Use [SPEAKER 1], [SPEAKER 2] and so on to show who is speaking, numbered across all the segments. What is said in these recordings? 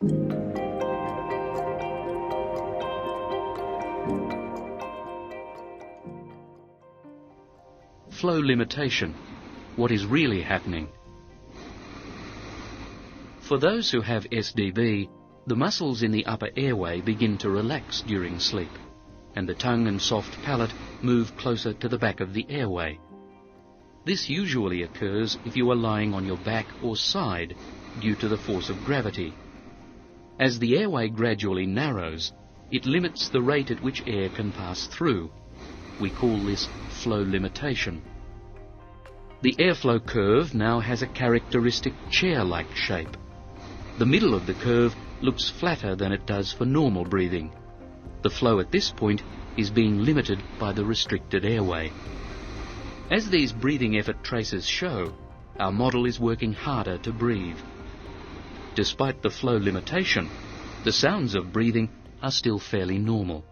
[SPEAKER 1] Flow limitation. What is really happening? For those who have SDB, the muscles in the upper airway begin to relax during sleep, and the tongue and soft palate move closer to the back of the airway. This usually occurs if you are lying on your back or side due to the force of gravity. As the airway gradually narrows, it limits the rate at which air can pass through. We call this flow limitation. The airflow curve now has a characteristic chair-like shape. The middle of the curve looks flatter than it does for normal breathing. The flow at this point is being limited by the restricted airway. As these breathing effort traces show, our model is working harder to breathe. Despite the flow limitation, the sounds of breathing are still fairly normal.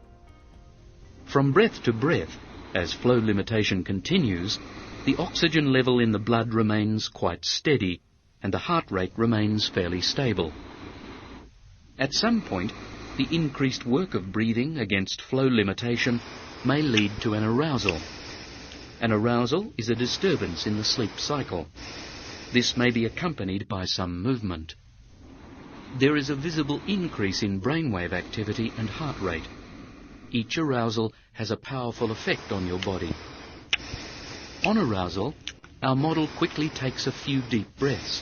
[SPEAKER 1] From breath to breath, as flow limitation continues, the oxygen level in the blood remains quite steady and the heart rate remains fairly stable. At some point, the increased work of breathing against flow limitation may lead to an arousal. An arousal is a disturbance in the sleep cycle. This may be accompanied by some movement. There is a visible increase in brainwave activity and heart rate. Each arousal has a powerful effect on your body. On arousal, our model quickly takes a few deep breaths.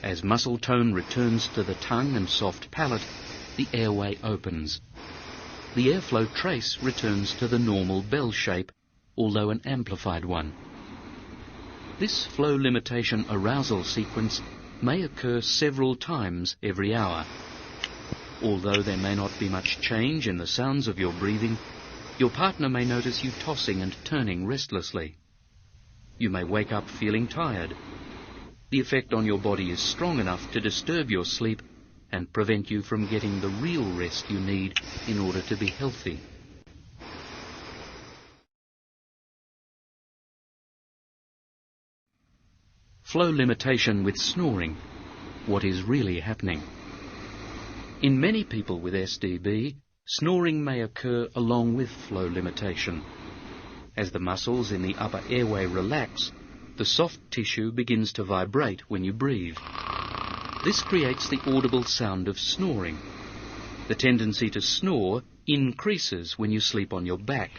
[SPEAKER 1] As muscle tone returns to the tongue and soft palate, the airway opens. The airflow trace returns to the normal bell shape, although an amplified one. This flow limitation arousal sequence may occur several times every hour. Although there may not be much change in the sounds of your breathing, your partner may notice you tossing and turning restlessly. You may wake up feeling tired. The effect on your body is strong enough to disturb your sleep and prevent you from getting the real rest you need in order to be healthy. Flow limitation with snoring. What is really happening? In many people with SDB, snoring may occur along with flow limitation. As the muscles in the upper airway relax, the soft tissue begins to vibrate when you breathe. This creates the audible sound of snoring. The tendency to snore increases when you sleep on your back.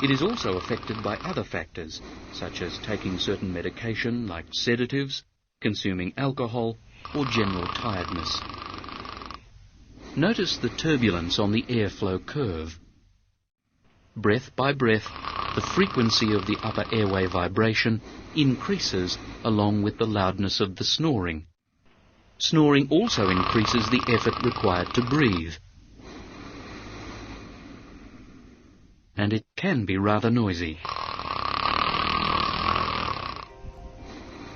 [SPEAKER 1] It is also affected by other factors, such as taking certain medication like sedatives, consuming alcohol, or general tiredness. Notice the turbulence on the airflow curve. Breath by breath, the frequency of the upper airway vibration increases along with the loudness of the snoring. Snoring also increases the effort required to breathe. And it can be rather noisy.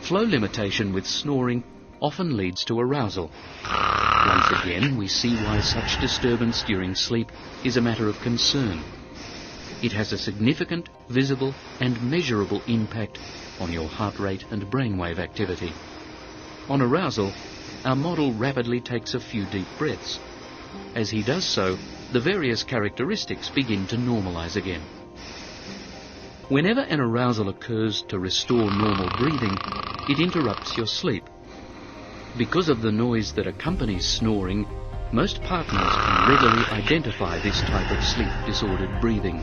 [SPEAKER 1] Flow limitation with snoring often leads to arousal. Once again, we see why such disturbance during sleep is a matter of concern. It has a significant, visible and measurable impact on your heart rate and brainwave activity. On arousal, our model rapidly takes a few deep breaths. As he does so, the various characteristics begin to normalize again. Whenever an arousal occurs to restore normal breathing, it interrupts your sleep. Because of the noise that accompanies snoring, most partners can readily identify this type of sleep-disordered breathing.